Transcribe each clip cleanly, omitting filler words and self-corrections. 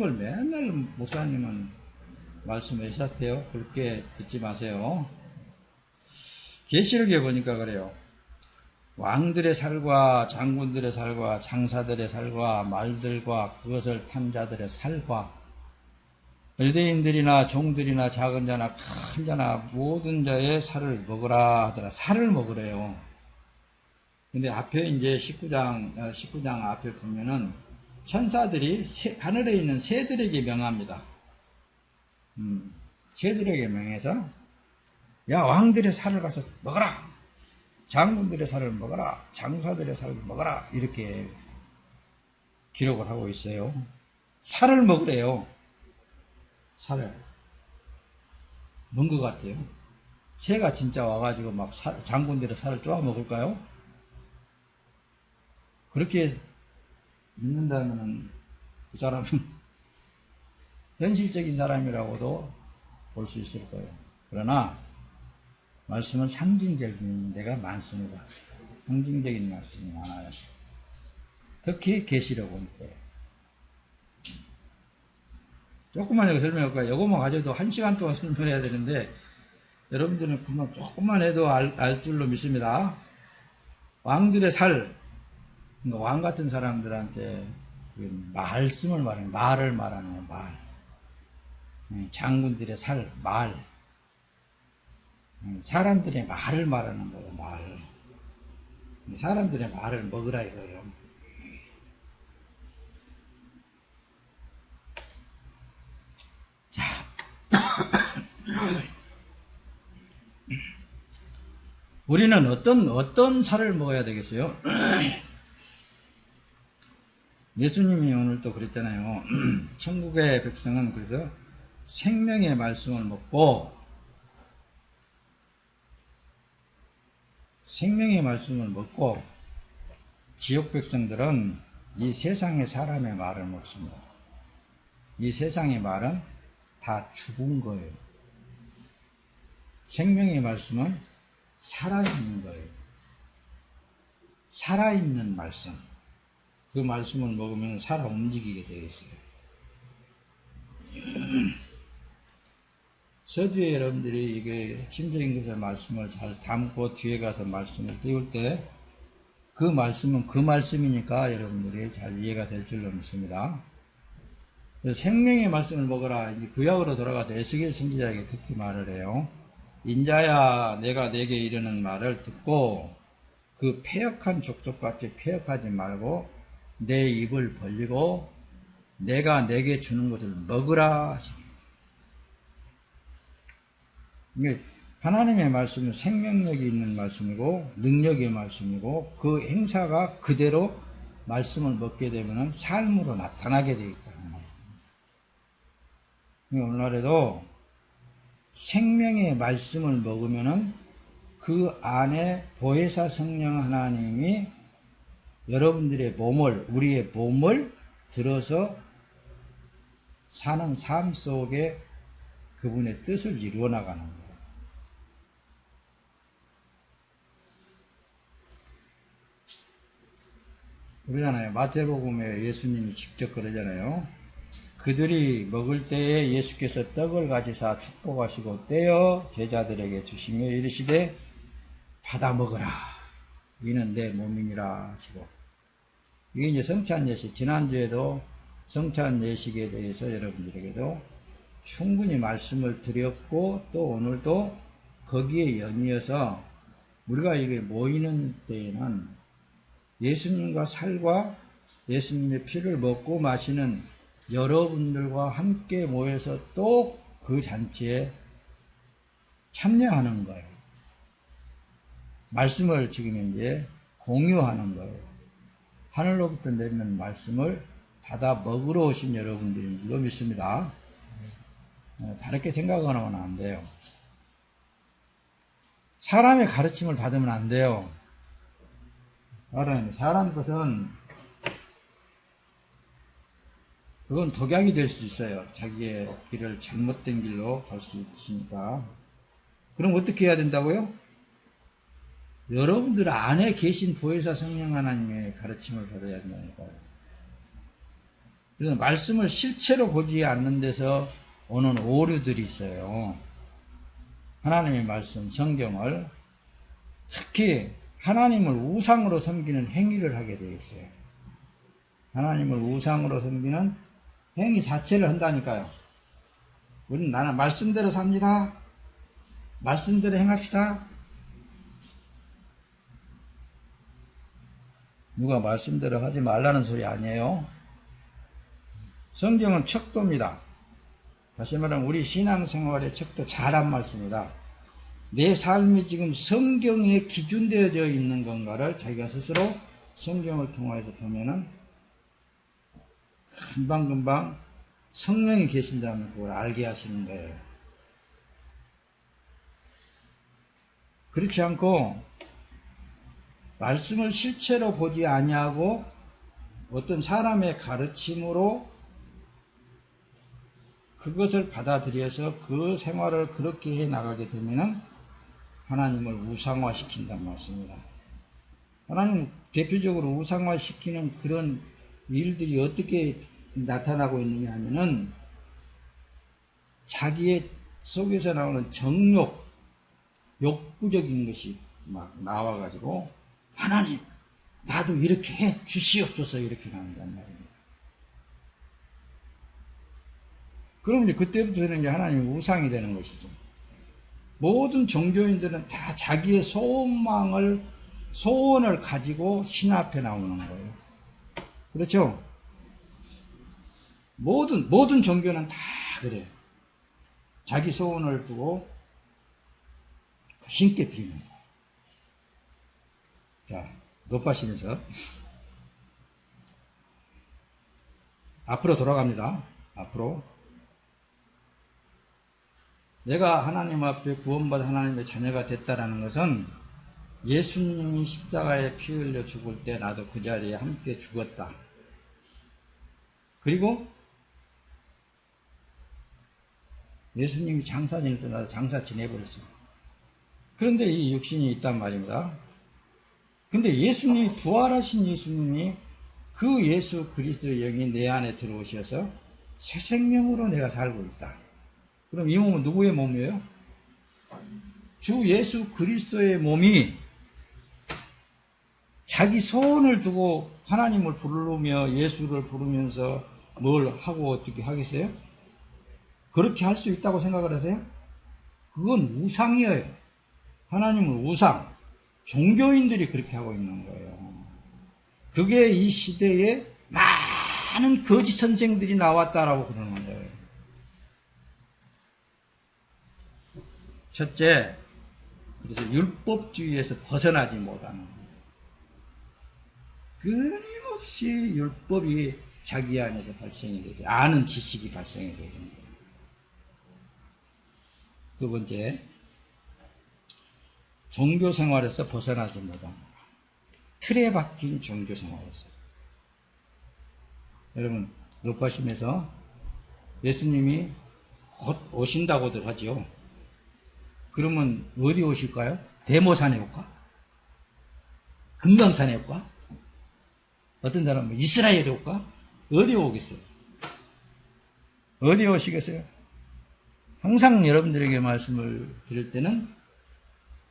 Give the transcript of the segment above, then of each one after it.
걸 맨날 목사님은 말씀하셨대요. 그렇게 듣지 마세요. 계시록에 보니까 그래요. 왕들의 살과 장군들의 살과 장사들의 살과 말들과 그것을 탄 자들의 살과 유대인들이나 종들이나 작은 자나 큰 자나 모든 자의 살을 먹으라 하더라. 살을 먹으래요. 근데 앞에 이제 19장 앞에 보면은 천사들이 하늘에 있는 새들에게 명합니다. 새들에게 명해서 야, 왕들의 살을 가서 먹어라. 장군들의 살을 먹어라. 장사들의 살을 먹어라. 이렇게 기록을 하고 있어요. 살을 먹으래요. 살을. 뭔 것 같아요? 새가 진짜 와가지고 막 장군들의 살을 쪼아 먹을까요? 그렇게 믿는다면 그 사람은 현실적인 사람이라고도 볼 수 있을 거예요. 그러나 말씀은 상징적인 데가 많습니다. 상징적인 말씀이 많아요. 특히 계시록은 조금만 이거 설명할까요? 이것만 가져도 1시간 동안 설명해야 되는데 여러분들은 그만 조금만 해도 알 줄로 믿습니다. 왕들의 살, 그러니까 왕 같은 사람들한테 말씀을 말하는, 말을 말하는 거예요. 말. 장군들의 살, 말. 사람들의 말을 말하는 거예요. 말. 사람들의 말을 먹으라 이거예요. 자, 우리는 어떤 살을 먹어야 되겠어요? 예수님이 오늘 또 그랬잖아요. 천국의 백성은 그래서 생명의 말씀을 먹고 지옥 백성들은 이 세상의 사람의 말을 먹습니다. 이 세상의 말은 다 죽은 거예요. 생명의 말씀은 살아있는 거예요. 살아있는 말씀. 그 말씀을 먹으면 살아 움직이게 되어 있어요. 서두에 여러분들이 이게 핵심적인 것을 말씀을 잘 담고 뒤에 가서 말씀을 띄울 때 그 말씀은 그 말씀이니까 여러분들이 잘 이해가 될 줄로 믿습니다. 생명의 말씀을 먹어라. 구약으로 돌아가서 에스겔 선지자에게 특히 말을 해요. 인자야, 내가 내게 이르는 말을 듣고 그 패역한 족속같이 패역하지 말고 내 입을 벌리고 내가 내게 주는 것을 먹으라. 하나님의 말씀은 생명력이 있는 말씀이고 능력의 말씀이고 그 행사가 그대로 말씀을 먹게 되면 삶으로 나타나게 되어 있다는 말씀입니다. 오늘날에도 생명의 말씀을 먹으면 그 안에 보혜사 성령 하나님이 여러분들의 몸을, 우리의 몸을 들어서 사는 삶 속에 그분의 뜻을 이루어 나가는 거예요. 그러잖아요. 마태복음에 예수님이 직접 그러잖아요. 그들이 먹을 때에 예수께서 떡을 가지사 축복하시고 떼어 제자들에게 주시며 이르시되 받아 먹으라. 이는 내 몸이니라 하시고. 이게 이제 성찬 예식. 지난주에도 성찬 예식에 대해서 여러분들에게도 충분히 말씀을 드렸고 또 오늘도 거기에 연이어서 우리가 이게 모이는 때에는 예수님과 살과 예수님의 피를 먹고 마시는 여러분들과 함께 모여서 또 그 잔치에 참여하는 거예요. 말씀을 지금 이제 공유하는 거예요. 하늘로부터 내리는 말씀을 받아 먹으러 오신 여러분들인 줄로 믿습니다. 다르게 생각하면 안 돼요. 사람의 가르침을 받으면 안 돼요. 사람 것은 그건 독약이 될 수 있어요. 자기의 길을 잘못된 길로 갈 수 있으니까. 그럼 어떻게 해야 된다고요? 여러분들 안에 계신 보혜사 성령 하나님의 가르침을 받아야 된다니까요. 그래서 말씀을 실체로 보지 않는 데서 오는 오류들이 있어요. 하나님의 말씀, 성경을 특히 하나님을 우상으로 섬기는 행위를 하게 되어 있어요. 하나님을 우상으로 섬기는 행위 자체를 한다니까요. 우리는 나는 말씀대로 삽니다. 말씀대로 행합시다. 누가 말씀대로 하지 말라는 소리 아니에요. 성경은 척도입니다. 다시 말하면 우리 신앙생활의 척도 잘한 말씀이다. 내 삶이 지금 성경에 기준되어져 있는 건가를 자기가 스스로 성경을 통해서 보면은 금방금방 성령이 계신다면 그걸 알게 하시는 거예요. 그렇지 않고 말씀을 실체로 보지 아니하고 어떤 사람의 가르침으로 그것을 받아들여서 그 생활을 그렇게 해 나가게 되면은 하나님을 우상화시킨다는 말씀입니다. 하나님 대표적으로 우상화시키는 그런 일들이 어떻게 나타나고 있느냐 하면은 자기의 속에서 나오는 정욕, 욕구적인 것이 막 나와가지고 하나님 나도 이렇게 해 주시옵소서 이렇게 나온단 말입니다. 그럼 이제 그때부터는 이제 하나님이 우상이 되는 것이죠. 모든 종교인들은 다 자기의 소원을 가지고 신 앞에 나오는 거예요. 그렇죠? 모든 종교는 다 그래요. 자기 소원을 두고 신께 비는 거예요. 자, 높아지면서 앞으로 돌아갑니다. 앞으로 내가 하나님 앞에 구원받은 하나님의 자녀가 됐다라는 것은 예수님이 십자가에 피 흘려 죽을 때 나도 그 자리에 함께 죽었다. 그리고 예수님이 장사 지낼 때 나도 장사 지내버렸어요. 그런데 이 육신이 있단 말입니다. 근데 예수님이 부활하신 예수님이 그 예수 그리스도의 영이 내 안에 들어오셔서 새 생명으로 내가 살고 있다. 그럼 이 몸은 누구의 몸이에요? 주 예수 그리스도의 몸이 자기 소원을 두고 하나님을 부르며 예수를 부르면서 뭘 하고 어떻게 하겠어요? 그렇게 할 수 있다고 생각을 하세요? 그건 우상이에요. 하나님은 우상, 종교인들이 그렇게 하고 있는 거예요. 그게 이 시대에 많은 거짓 선생들이 나왔다라고 그러는 거예요. 첫째, 그래서 율법주의에서 벗어나지 못하는 거예요. 끊임없이 율법이 자기 안에서 발생이 되죠. 아는 지식이 발생이 되는 거예요. 두 번째, 종교 생활에서 벗어나지 못합니다. 틀에 박힌 종교 생활에서. 여러분, 높아심에서 예수님이 곧 오신다고들 하죠. 그러면 어디 오실까요? 데모산에 올까? 금강산에 올까? 어떤 사람은 이스라엘에 올까? 어디 오겠어요? 어디 오시겠어요? 항상 여러분들에게 말씀을 드릴 때는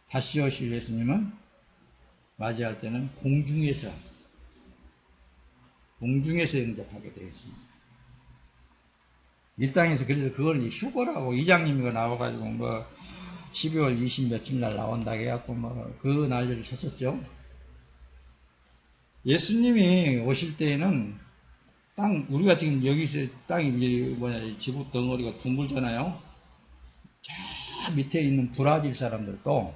다시 오실 예수님은 맞이할 때는 공중에서 영접하게 되겠습니다. 이 땅에서 그래서 그걸 휴거라고 이장님이가 나와가지고 뭐 12월 20 며칠 날 나온다고 해갖고 뭐 그 난리를 쳤었죠. 예수님이 오실 때에는 우리가 지금 여기서 땅이 지구 덩어리가 둥글잖아요. 저 밑에 있는 브라질 사람들도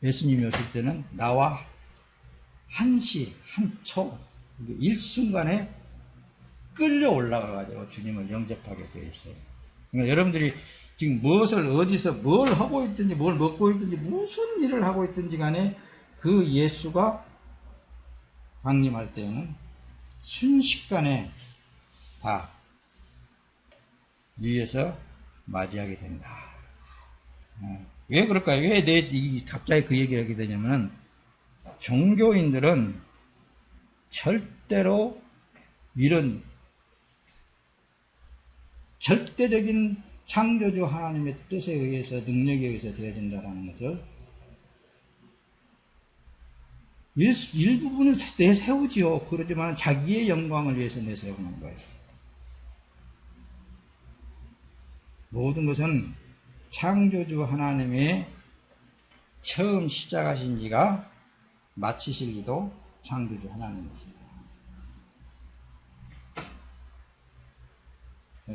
예수님이 오실 때는 나와 한시, 한초, 일순간에 끌려 올라가가지고 주님을 영접하게 되어 있어요. 그러니까 여러분들이 지금 무엇을 어디서 뭘 하고 있든지 뭘 먹고 있든지 무슨 일을 하고 있든지 간에 그 예수가 강림할 때는 순식간에 다 위에서 맞이하게 된다. 왜 그럴까요? 왜 갑자기 그 얘기를 하게 되냐면 종교인들은 절대로 이런 절대적인 창조주 하나님의 뜻에 의해서 능력에 의해서 되어진다는 것을 일부분은 내세우지요. 그러지만 자기의 영광을 위해서 내세우는 거예요. 모든 것은 창조주 하나님의 처음 시작하신 이가 마치실 이도 창조주 하나님이십니다.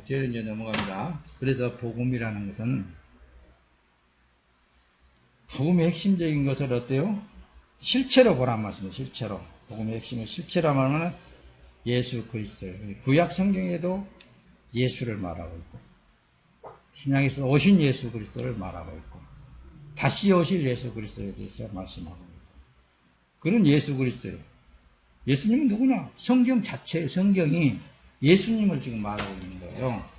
뒤로 이제 넘어갑니다. 그래서 복음이라는 것은 복음의 핵심적인 것을 어때요? 실체로 보란 말씀이에요. 실체로. 복음의 핵심은 실체로 말하면 예수 그리스도. 구약 성경에도 예수를 말하고 있고 신약에서 오신 예수 그리스도를 말하고 있고 다시 오실 예수 그리스도에 대해서 말씀하고 있고 그런 예수 그리스도예요. 예수님은 누구냐? 성경 자체의 성경이 예수님을 지금 말하고 있는 거예요.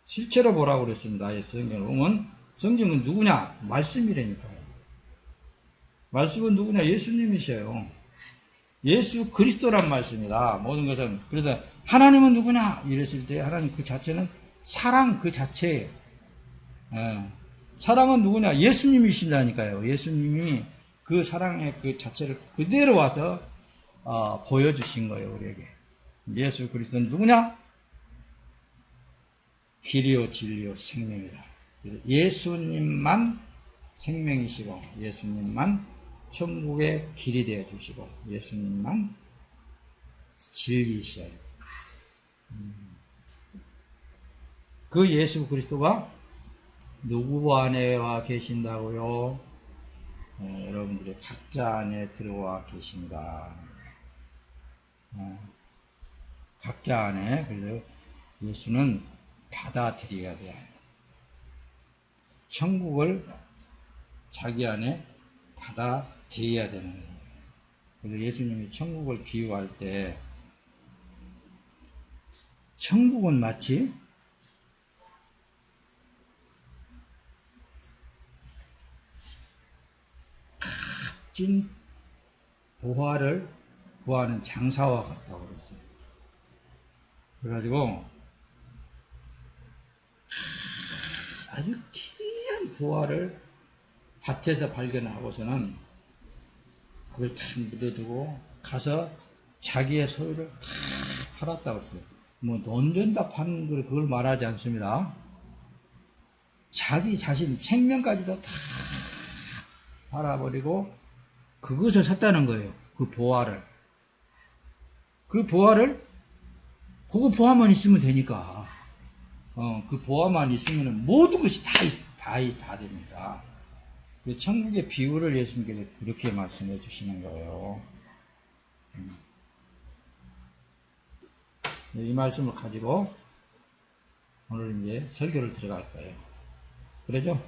실체로 보라고 그랬습니다. 성경을 보면 성경은 누구냐? 말씀이라니까요. 말씀은 누구냐? 예수님이셔요. 예수 그리스도란 말씀이다. 모든 것은. 그래서 하나님은 누구냐? 이랬을 때 하나님 그 자체는 사랑 그 자체예요. 사랑은 누구냐? 예수님이신다니까요. 예수님이 그 사랑의 그 자체를 그대로 와서 보여주신 거예요. 우리에게. 예수 그리스도는 누구냐? 길이요 진리요 생명이다. 그래서 예수님만 생명이시고 예수님만 천국의 길이 되어 주시고 예수님만 진리이셔요. 그 예수 그리스도가 누구 안에 와 계신다고요? 여러분들이 각자 안에 들어와 계십니다. 각자 안에. 그래서 예수는 받아들여야 돼요. 천국을 자기 안에 받아들여야 되는 거예요. 그래서 예수님이 천국을 비유할 때 천국은 마치 값진 보화를 구하는 장사와 같다고 그랬어요. 그래가지고 아주 귀한 보화를 밭에서 발견하고서는 그걸 다 묻어두고 가서 자기의 소유를 다 팔았다고 그랬어요. 뭐 돈 준다 파는 걸 그걸 말하지 않습니다. 자기 자신 생명까지도 다 팔아버리고 그것을 샀다는 거예요. 그 보화를. 그 보화만 있으면 되니까. 그 보화만 있으면 모든 것이 다 됩니다. 그 천국의 비유를 예수님께서 그렇게 말씀해 주시는 거예요. 이 말씀을 가지고 오늘 이제 설교를 들어갈 거예요. 그러죠?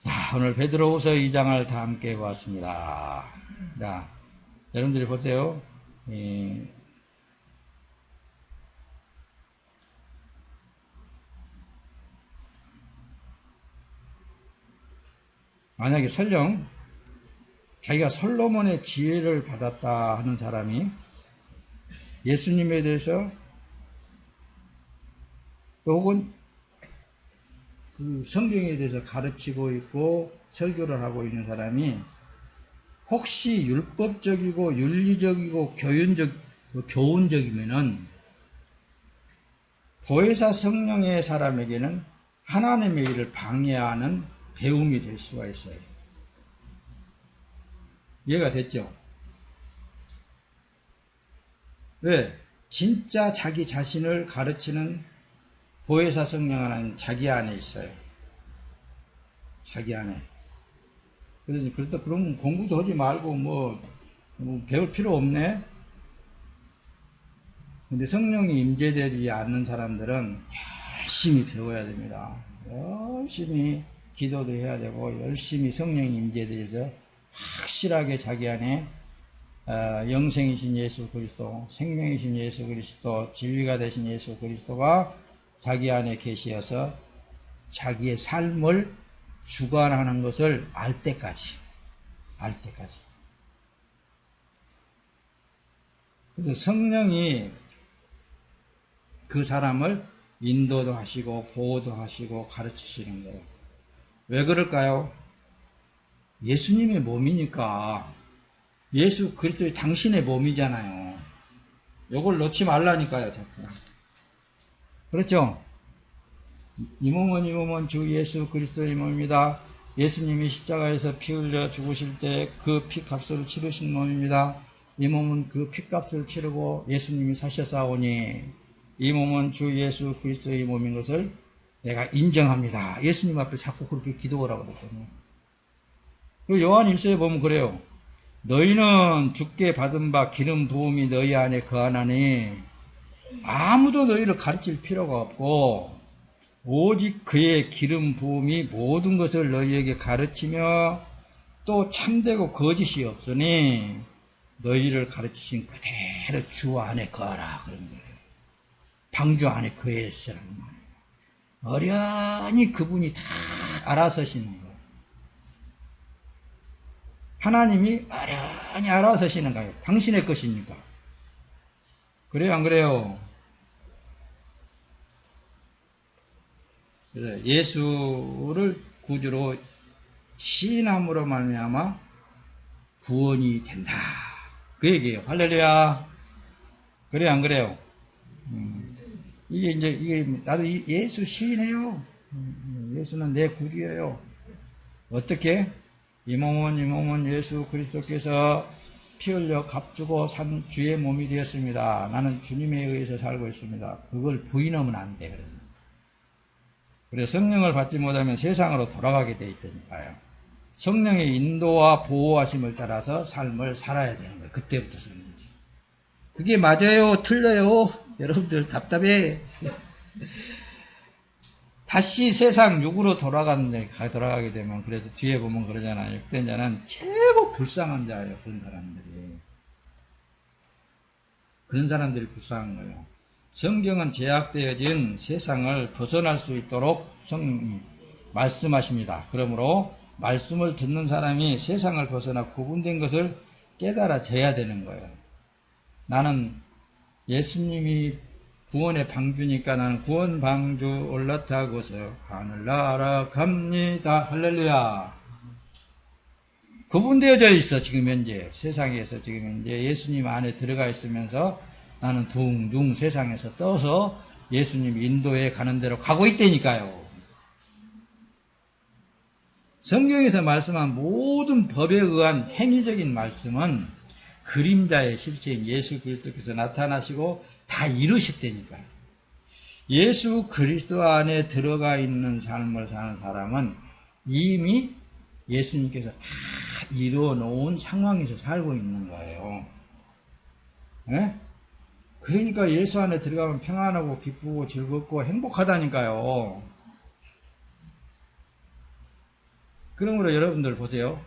자, 오늘 베드로후서 2장을 다 함께 보았습니다. 자, 여러분들이 보세요. 만약에 설령 자기가 솔로몬의 지혜를 받았다 하는 사람이 예수님에 대해서 또 혹은 그 성경에 대해서 가르치고 있고 설교를 하고 있는 사람이 혹시 율법적이고 윤리적이고 교훈적이면은 보혜사 성령의 사람에게는 하나님의 일을 방해하는 배움이 될 수가 있어요. 이해가 됐죠? 왜? 진짜 자기 자신을 가르치는 보혜사 성령 하나는 자기 안에 있어요. 자기 안에. 그렇다 그러면 공부도 하지 말고 뭐 배울 필요 없네. 근데 성령이 임재되지 않는 사람들은 열심히 배워야 됩니다. 열심히 기도도 해야 되고 열심히 성령이 임재되어서 확실하게 자기 안에 영생이신 예수 그리스도, 생명이신 예수 그리스도, 진리가 되신 예수 그리스도가 자기 안에 계시어서 자기의 삶을 주관하는 것을 알 때까지. 그래서 성령이 그 사람을 인도도 하시고 보호도 하시고 가르치시는 거예요. 왜 그럴까요? 예수님의 몸이니까. 예수 그리스도의 당신의 몸이잖아요. 요걸 놓지 말라니까요, 자꾸. 그렇죠? 이 몸은 주 예수 그리스도의 몸입니다. 예수님이 십자가에서 피 흘려 죽으실 때 그 피값을 치르신 몸입니다. 이 몸은 그 피값을 치르고 예수님이 사셨사오니 이 몸은 주 예수 그리스도의 몸인 것을 내가 인정합니다. 예수님 앞에 자꾸 그렇게 기도하라고 그랬거든요. 그리고 요한 1서에 보면 그래요. 너희는 주께 받은 바 기름 부음이 너희 안에 거하나니 아무도 너희를 가르칠 필요가 없고 오직 그의 기름 부음이 모든 것을 너희에게 가르치며 또 참되고 거짓이 없으니 너희를 가르치신 그대로 주 안에 거하라 그런 거예요. 방주 안에 거해 있으라는 말이에요. 어련히 그분이 다 알아서시는 거예요. 하나님이 어련히 알아서시는 거예요. 당신의 것이니까. 그래요, 안 그래요? 그래서 예수를 구주로 시인함으로 말미암아 구원이 된다. 그 얘기예요. 할렐루야. 그래요, 안 그래요? 이게 나도 예수 시인해요. 예수는 내 구주예요. 어떻게? 이 몸은 예수 그리스도께서 피 흘려 값주고 산 주의 몸이 되었습니다. 나는 주님에 의해서 살고 있습니다. 그걸 부인하면 안 돼. 그래서 성령을 받지 못하면 세상으로 돌아가게 돼 있다니까요. 성령의 인도와 보호하심을 따라서 삶을 살아야 되는 거예요. 그때부터서는 이제. 그게 맞아요? 틀려요? 여러분들 답답해. 다시 세상 육으로 돌아가게 되면, 그래서 뒤에 보면 그러잖아요. 육된 자는 최고 불쌍한 자예요. 그런 사람들이 불쌍한 거예요. 성경은 제약되어진 세상을 벗어날 수 있도록 성령이 말씀하십니다. 그러므로 말씀을 듣는 사람이 세상을 벗어나 구분된 것을 깨달아져야 되는 거예요. 나는 예수님이 구원의 방주니까 나는 구원 방주 올라타고서 하늘 날아갑니다. 할렐루야. 구분되어져 있어. 지금 현재 세상에서 지금 현재 예수님 안에 들어가 있으면서 나는 둥둥 세상에서 떠서 예수님 인도에 가는 대로 가고 있다니까요. 성경에서 말씀한 모든 법에 의한 행위적인 말씀은 그림자의 실체인 예수 그리스도께서 나타나시고 다 이루셨다니까요. 예수 그리스도 안에 들어가 있는 삶을 사는 사람은 이미 예수님께서 다 이루어 놓은 상황에서 살고 있는 거예요. 네? 그러니까 예수 안에 들어가면 평안하고 기쁘고 즐겁고 행복하다니까요. 그러므로 여러분들 보세요.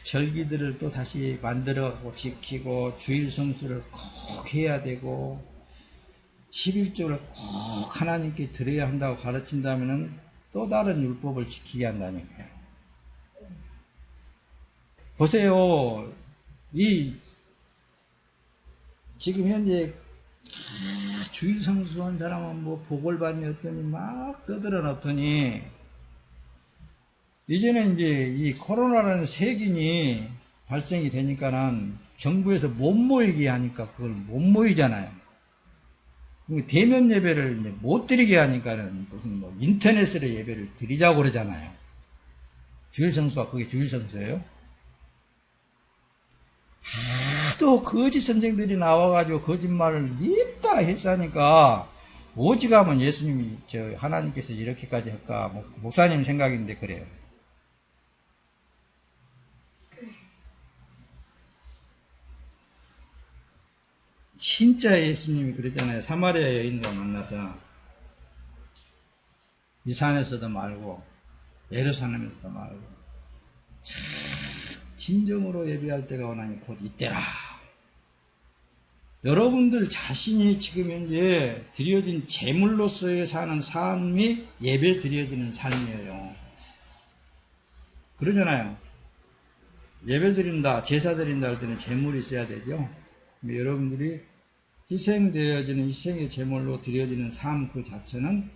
절기들을 또 다시 만들어가고 지키고 주일 성수를 꼭 해야 되고 11조를 꼭 하나님께 드려야 한다고 가르친다면 또 다른 율법을 지키게 한다니까요. 보세요. 지금 현재 주일 성수한 사람은 뭐 복을 받니 어떠니 막 떠들어 놓더니 이제는 이제 이 코로나라는 세균이 발생이 되니까는 정부에서 못 모이게 하니까 그걸 못 모이잖아요. 대면 예배를 못 드리게 하니까는 무슨 뭐 인터넷으로 예배를 드리자고 그러잖아요. 주일 성수가 그게 주일 성수예요? 하도 거짓 선생들이 나와가지고 거짓말을 냅다 했으니까 오직하면 예수님이 하나님께서 이렇게까지 할까 목사님 생각인데 그래요. 진짜 예수님이 그랬잖아요. 사마리아 여인과 만나서 이 산에서도 말고 예루살렘에서도 말고 진정으로 예배할 때가 오나니 곧 이때라. 여러분들 자신이 지금 현재 드려진 제물로서의 사는 삶이 예배 드려지는 삶이에요. 그러잖아요. 예배 드린다, 제사 드린다 할 때는 제물이 있어야 되죠. 여러분들이 희생되어지는 희생의 제물로 드려지는 삶 그 자체는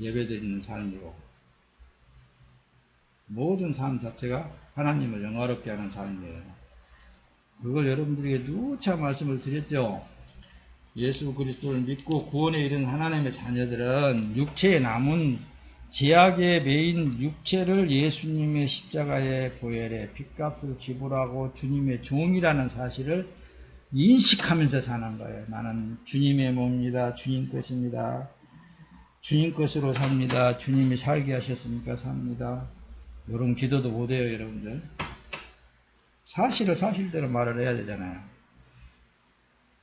예배드리는 삶이고, 모든 삶 자체가 하나님을 영화롭게 하는 삶이에요. 그걸 여러분들에게 누차 말씀을 드렸죠. 예수 그리스도를 믿고 구원에 이른 하나님의 자녀들은 육체에 남은 제약에 매인 육체를 예수님의 십자가의 보혈에 핏값을 지불하고 주님의 종이라는 사실을 인식하면서 사는 거예요. 나는 주님의 몸입니다. 주님 것입니다. 주님 것으로 삽니다. 주님이 살게 하셨으니까 삽니다. 이런 기도도 못해요, 여러분들. 사실을 사실대로 말을 해야 되잖아요.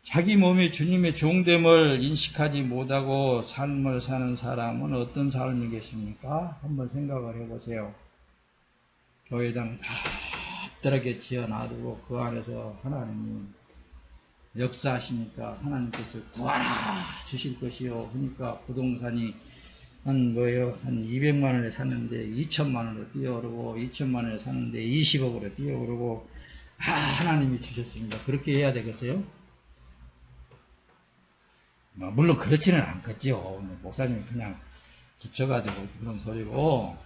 자기 몸이 주님의 종됨을 인식하지 못하고 삶을 사는 사람은 어떤 삶이겠습니까? 한번 생각을 해보세요. 교회당 다 떨어게 지어 놔두고 그 안에서 하나님이 역사하시니까 하나님께서 구하라 주실 것이요 하니까 부동산이 한 200만 원에 샀는데 2천만 원으로 뛰어오르고 2천만 원에 샀는데 20억으로 뛰어오르고 하나님이 주셨습니다. 그렇게 해야 되겠어요? 물론 그렇지는 않겠죠. 목사님이 그냥 붙여가지고 그런 소리고,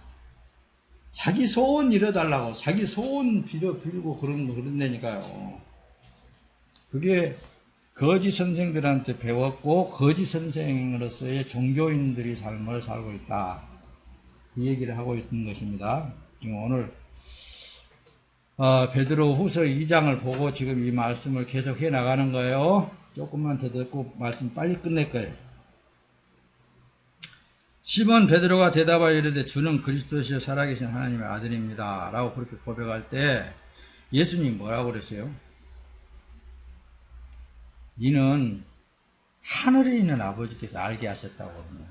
자기 소원 이뤄달라고 자기 소원 빌고 그런다니까요. 그게 거짓 선생들한테 배웠고 거짓 선생으로서의 종교인들이 삶을 살고 있다, 이 얘기를 하고 있는 것입니다. 지금 오늘 베드로 후서 2장을 보고 지금 이 말씀을 계속 해 나가는 거예요. 조금만 더 듣고 말씀 빨리 끝낼 거예요. 시몬 베드로가 대답하여 이르되 주는 그리스도시요 살아계신 하나님의 아들입니다 라고 그렇게 고백할 때 예수님이 뭐라고 그랬어요? 이는 하늘에 있는 아버지께서 알게 하셨다고 합니다.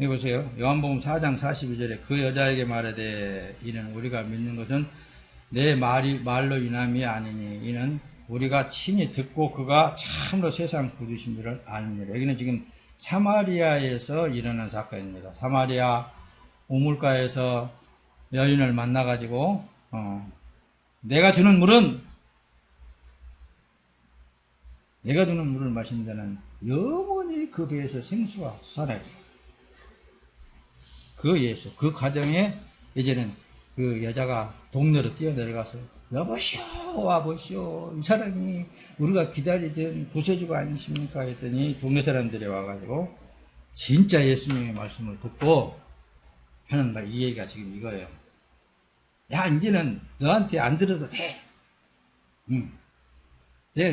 여기 보세요. 요한복음 4장 42절에 그 여자에게 말하되 이는 우리가 믿는 것은 내 말로 인함이 아니니 이는 우리가 친히 듣고 그가 참으로 세상 구주신 줄을 압니다. 여기는 지금 사마리아에서 일어난 사건입니다. 사마리아 우물가에서 여인을 만나가지고 내가 주는 물을 마신 자는 영원히 그 배에서 생수가 솟아나리라. 그 예수, 그 과정에 이제는 그 여자가 동네로 뛰어내려가서 여보시오 와보시오, 이 사람이 우리가 기다리던 구세주가 아니십니까 했더니 동네 사람들이 와가지고 진짜 예수님의 말씀을 듣고 하는 말, 이 얘기가 지금 이거예요. 야, 이제는 너한테 안 들어도 돼.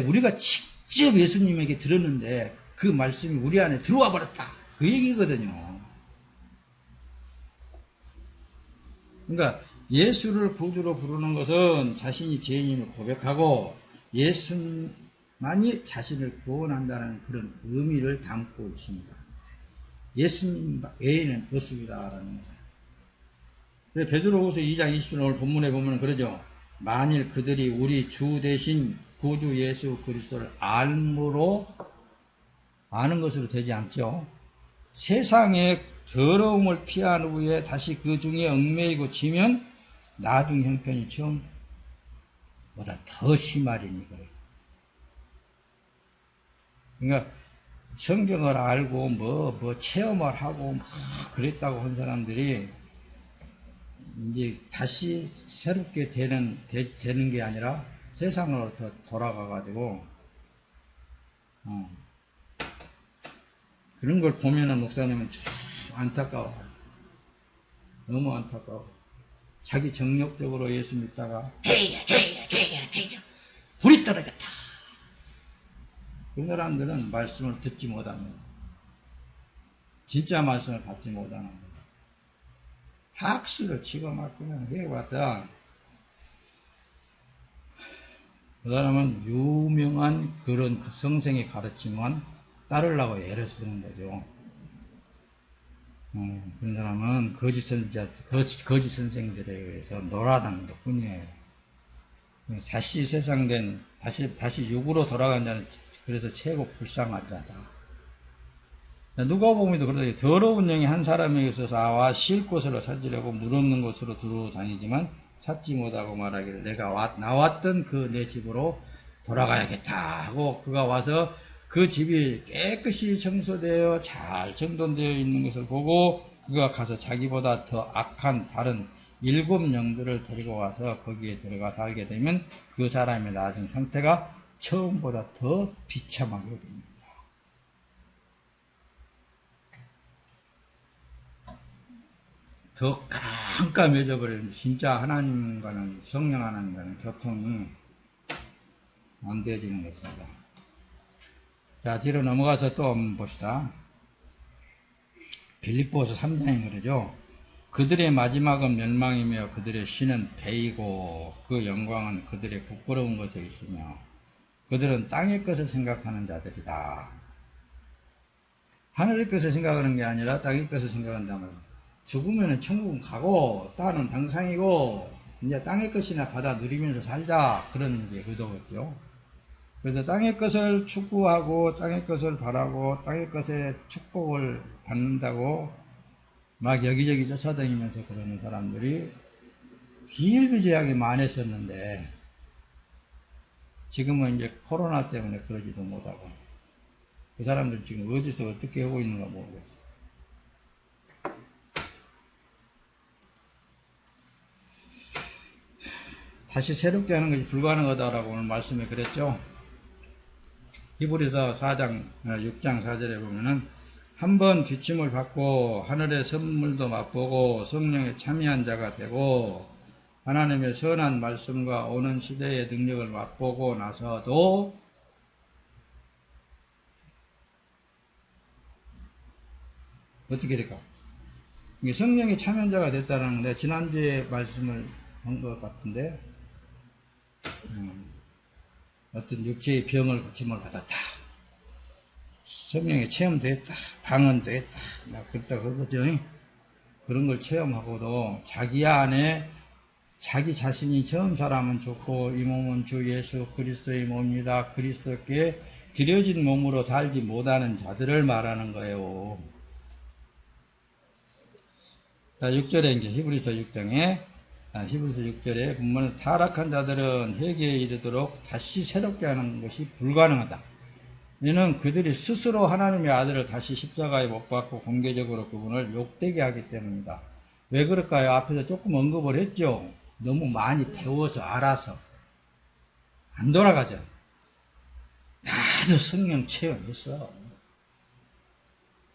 우리가 직접 예수님에게 들었는데 그 말씀이 우리 안에 들어와 버렸다, 그 얘기거든요. 그러니까 예수를 구주로 부르는 것은 자신이 죄인임을 고백하고 예수만이 자신을 구원한다는 그런 의미를 담고 있습니다. 예수님 외에는 없습니다라는 거예요. 베드로후서 2장 20절 오늘 본문에 보면 그러죠. 만일 그들이 우리 주 대신 구주 예수 그리스도를 알므로 아는 것으로 되지 않죠. 세상의 더러움을 피한 후에 다시 그 중에 얽매이고 지면 나중 형편이 처음보다 더 심하리니 그래요. 그러니까 성경을 알고 뭐 체험을 하고 막 그랬다고 한 사람들이 이제 다시 새롭게 되는 게 아니라 세상으로 더 돌아가가지고 그런 걸 보면은 목사님은 참 안타까워. 너무 안타까워. 자기 정욕적으로 예수 믿다가 죄야 불이 떨어졌다. 그 사람들은 말씀을 듣지 못합니다. 진짜 말씀을 받지 못하는 거예요. 학수를 치고 막 그냥 해왔다. 그 사람은 유명한 그런 성생의 가르침만 따르려고 애를 쓰는 거죠. 그런 사람은 거짓 선생들에 의해서 놀아다는 것 뿐이에요. 다시 세상된, 다시 육으로 돌아간 자는 그래서 최고 불쌍한 자다. 누가복음에도 그러더니 더러운 영이 한 사람에게 있어서 아와 쉴 곳으로 찾으려고 물 없는 곳으로 들어다니지만 찾지 못하고 말하기를 내가 나왔던 그 내 집으로 돌아가야겠다 하고 그가 와서 그 집이 깨끗이 청소되어 잘 정돈되어 있는 것을 보고 그가 가서 자기보다 더 악한 다른 7영들을 데리고 와서 거기에 들어가 살게 되면 그 사람의 나중 상태가 처음보다 더 비참하게 됩니다. 더 깜깜해져 버리는 진짜 하나님과는 성령 하나님과는 교통이 안 되어지는 것입니다. 자, 뒤로 넘어가서 또 한번 봅시다. 빌립보서 3장에 그러죠. 그들의 마지막은 멸망이며 그들의 신은 배이고 그 영광은 그들의 부끄러운 것에 있으며 그들은 땅의 것을 생각하는 자들이다. 하늘의 것을 생각하는 게 아니라 땅의 것을 생각한다면 죽으면 천국은 가고 땅은 당상이고 이제 땅의 것이나 받아 누리면서 살자 그런 게 의도겠죠. 그래서 땅의 것을 추구하고 땅의 것을 바라고 땅의 것에 축복을 받는다고 막 여기저기 쫓아다니면서 그러는 사람들이 비일비재하게 많았었는데 지금은 이제 코로나 때문에 그러지도 못하고 그 사람들 지금 어디서 어떻게 하고 있는가 모르겠어요. 다시 새롭게 하는 것이 불가능하다라고 오늘 말씀에 그랬죠. 히브리서 4장 6장 4절에 보면은 한번 비침을 받고 하늘의 선물도 맛보고 성령에 참여한 자가 되고 하나님의 선한 말씀과 오는 시대의 능력을 맛보고 나서도 어떻게 될까? 이게 성령의 참여한 자가 됐다는 건데 지난주에 말씀을 한 것 같은데 어떤 육체의 병을 고침을 받았다. 성령에 체험됐다. 방언됐다. 막 그렇다 그러죠. 그런 걸 체험하고도 자기 안에 자기 자신이 처음 사람은 좋고 이 몸은 주 예수 그리스도의 몸이다. 그리스도께 드려진 몸으로 살지 못하는 자들을 말하는 거예요. 자, 6절에 이제 히브리서 6절에 보면 타락한 자들은 회개에 이르도록 다시 새롭게 하는 것이 불가능하다. 이는 그들이 스스로 하나님의 아들을 다시 십자가에 못 박고 공개적으로 그분을 욕되게 하기 때문이다. 왜 그럴까요? 앞에서 조금 언급을 했죠. 너무 많이 배워서 알아서 안 돌아가죠. 나도 성령 체험했어.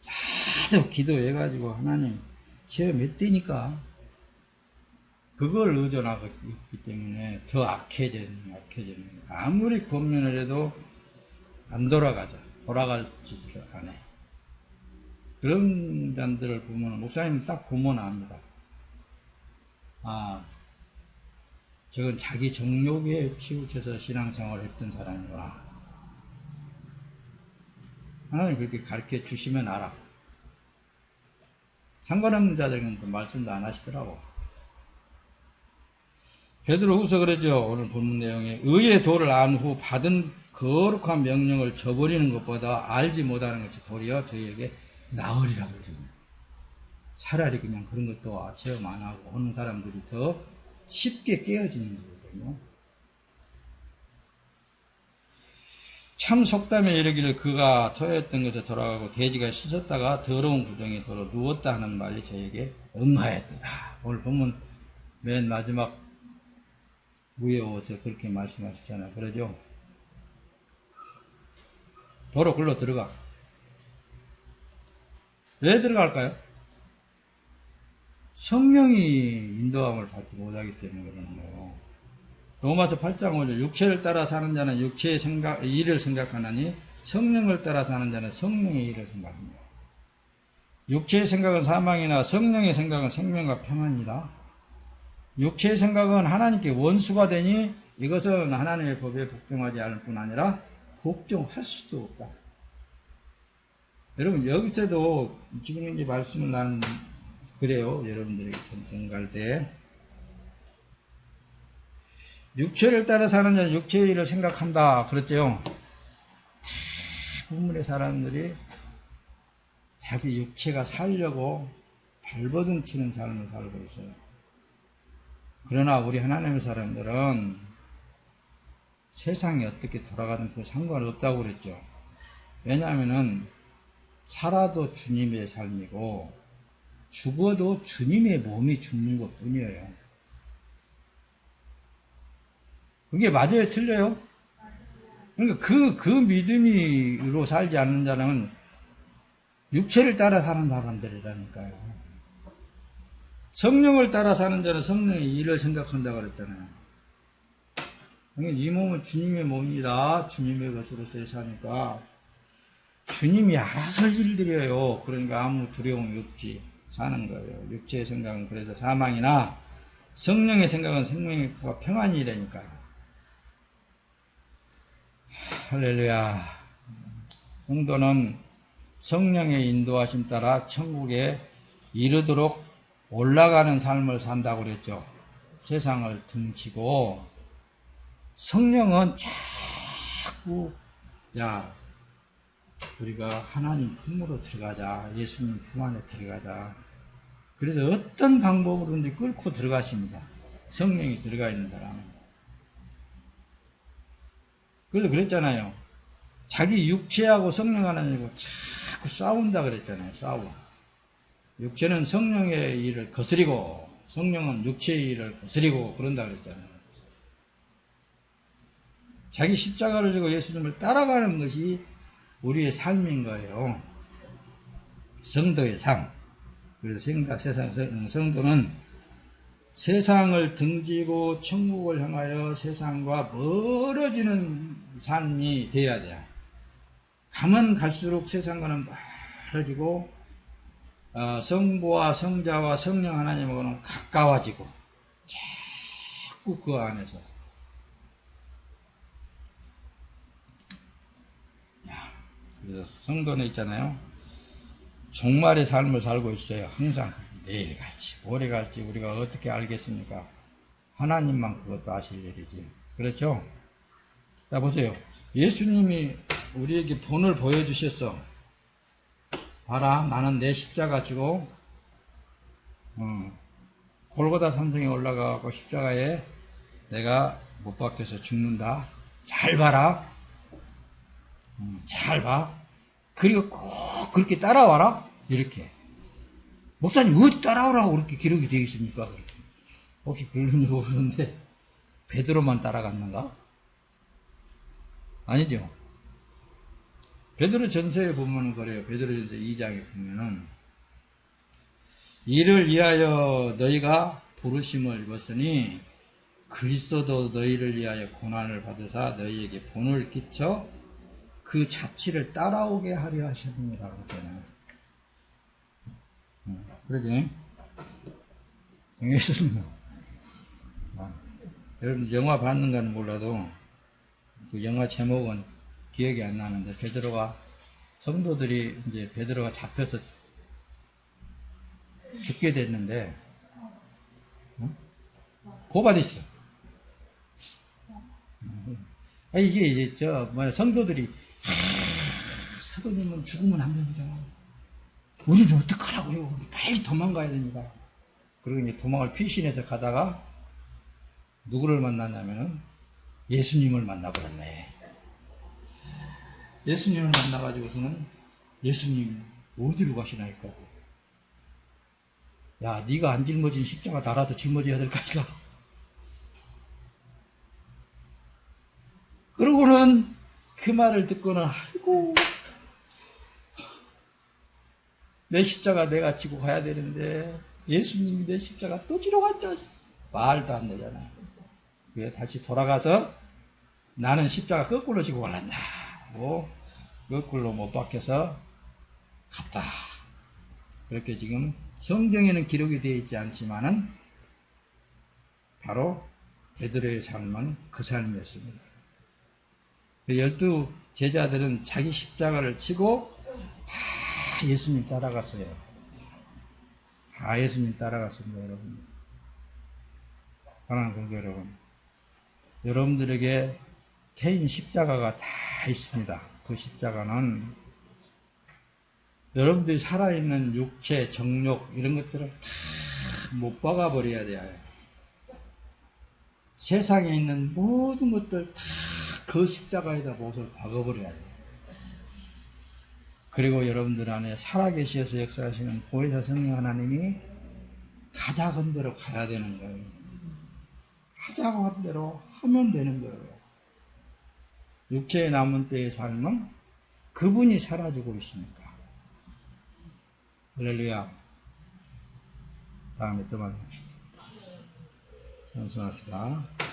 나도 기도해가지고 하나님 체험했다니까. 그걸 의존하고 있기 때문에 더 악해지는 아무리 권면을 해도 안 돌아가죠. 돌아갈 짓을 안 해. 그런 자들을 보면 목사님 딱 보면 압니다. 아, 저건 자기 정욕에 치우쳐서 신앙생활을 했던 사람이구나. 하나님 그렇게 가르쳐 주시면 알아. 상관없는 자들은 또 말씀도 안 하시더라고. 베드로후서 그러죠. 오늘 본문 내용에 의의 도를 안 후 받은 거룩한 명령을 저버리는 것보다 알지 못하는 것이 도리어 저희에게 나으리라고 그러죠. 차라리 그냥 그런 것도 체험 안 하고 하는 사람들이 더 쉽게 깨어지는 거거든요. 참 속담에 이르기를 그가 토했던 것에 돌아가고 돼지가 씻었다가 더러운 구덩이에 도로 누웠다 하는 말이 저에게 응하였도다. 오늘 본문 맨 마지막 위에 오서 그렇게 말씀하셨잖아요. 그러죠? 도로 굴러 들어가. 왜 들어갈까요? 성령이 인도함을 받지 못하기 때문에 그러는 거예요. 로마서 8장 5절 육체를 따라 사는 자는 육체의 일을 생각하나니 성령을 따라 사는 자는 성령의 일을 생각합니다. 육체의 생각은 사망이나 성령의 생각은 생명과 평안이다. 육체의 생각은 하나님께 원수가 되니 이것은 하나님의 법에 복종하지 않을 뿐 아니라 복종할 수도 없다. 여러분 여기서도 지금 이제 말씀을 나는 그래요. 여러분들에게 전갈 때 육체를 따라 사는 자는 육체의 일을 생각한다 그랬죠. 대부분의 사람들이 자기 육체가 살려고 발버둥 치는 삶을 살고 있어요. 그러나 우리 하나님의 사람들은 세상이 어떻게 돌아가든 그 상관없다고 그랬죠. 왜냐하면은 살아도 주님의 삶이고 죽어도 주님의 몸이 죽는 것 뿐이에요. 그게 맞아요? 틀려요? 그러니까 그 믿음으로 살지 않는 자는 육체를 따라 사는 사람들이라니까요. 성령을 따라 사는 자는 성령의 일을 생각한다고 그랬잖아요. 그러니까 이 몸은 주님의 몸이다. 주님의 것으로서의 사니까 주님이 알아서 일들여요. 그러니까 아무 두려움이 없지 사는 거예요. 육체의 생각은 그래서 사망이나 성령의 생각은 생명과 평안이라니까요. 할렐루야. 성도는 성령의 인도하심 따라 천국에 이르도록 올라가는 삶을 산다고 그랬죠. 세상을 등지고 성령은 자꾸 우리가 하나님 품으로 들어가자. 예수님 품 안에 들어가자. 그래서 어떤 방법으로든지 끌고 들어가십니다. 성령이 들어가 있는 사람은. 그래서 그랬잖아요. 자기 육체하고 성령 하나님하고 자꾸 싸운다 그랬잖아요. 싸워. 육체는 성령의 일을 거스리고 성령은 육체의 일을 거스리고 그런다 그랬잖아요. 자기 십자가를 지고 예수님을 따라가는 것이 우리의 삶인 거예요. 성도의 삶. 그래서 성도는 세상을 등지고 천국을 향하여 세상과 멀어지는 삶이 되어야 돼요. 가면 갈수록 세상과는 멀어지고 성부와 성자와 성령 하나님하고는 가까워지고 자꾸 그 안에서 그래서 성도는 있잖아요. 종말의 삶을 살고 있어요. 항상 내일 갈지 모레 갈지 우리가 어떻게 알겠습니까? 하나님만 그것도 아실 일이지. 그렇죠? 자 보세요. 예수님이 우리에게 본을 보여주셨어. 봐라, 나는 내 십자가 지고 골고다 산성에 올라가고 십자가에 내가 못 박혀서 죽는다. 잘 봐라. 잘 봐. 그리고 꼭 그렇게 따라와라. 이렇게. 목사님 어디 따라오라고 그렇게 기록이 되어 있습니까? 혹시 그런지 모르는데 베드로만 따라갔는가? 아니죠. 베드로 전서에 보면 그래요. 베드로 전서 2장에 보면은 이를 위하여 너희가 부르심을 입었으니 그리스도도 너희를 위하여 고난을 받으사 너희에게 본을 끼쳐 그 자취를 따라오게 하려 하셨느니라 그랬잖아요. 그러지? 예수님. 여러분 영화 봤는가는 몰라도 그 영화 제목은 기억이 안 나는데 베드로가 성도들이 이제 베드로가 잡혀서 죽게 됐는데 고발했어. 이게 성도들이 사도님은 죽으면 안 됩니다. 우리는 어떡하라고요? 빨리 도망가야 됩니다. 그리고 이제 도망을 피신해서 가다가 누구를 만났냐면은 예수님을 만나버렸네. 예수님을 만나가지고서는 예수님 어디로 가시나 했고, 야, 네가 안 짊어진 십자가 나라도 짊어져야 될 거 아니가. 그러고는 그 말을 듣고는 아이고 내 십자가 내가 지고 가야 되는데 예수님이 내 십자가 또 지러 갔죠. 말도 안 되잖아. 그래 다시 돌아가서 나는 십자가 거꾸로 지고 갈란다 하고 거꾸로 못 박혀서 갔다. 그렇게 지금 성경에는 기록이 되어 있지 않지만은 바로 베드로의 삶은 그 삶이었습니다. 12 제자들은 자기 십자가를 지고 다 예수님 따라갔어요. 다 예수님 따라갔습니다, 여러분. 사랑하는 성도 여러분. 여러분들에게 개인 십자가가 다 있습니다. 그 십자가는 여러분들이 살아있는 육체, 정욕 이런 것들을 다 못 박아버려야 돼요. 세상에 있는 모든 것들 다 그 십자가에다 못을 박아버려야 돼요. 그리고 여러분들 안에 살아계셔서 역사하시는 보혜사 성령 하나님이 가자건 대로 가야 되는 거예요. 하자고 한 대로 하면 되는 거예요. 육체에 남은 때의 삶은 그분이 살아주고 있으니까. 할렐루야. 다음에 또 만납시다. 연수합시다.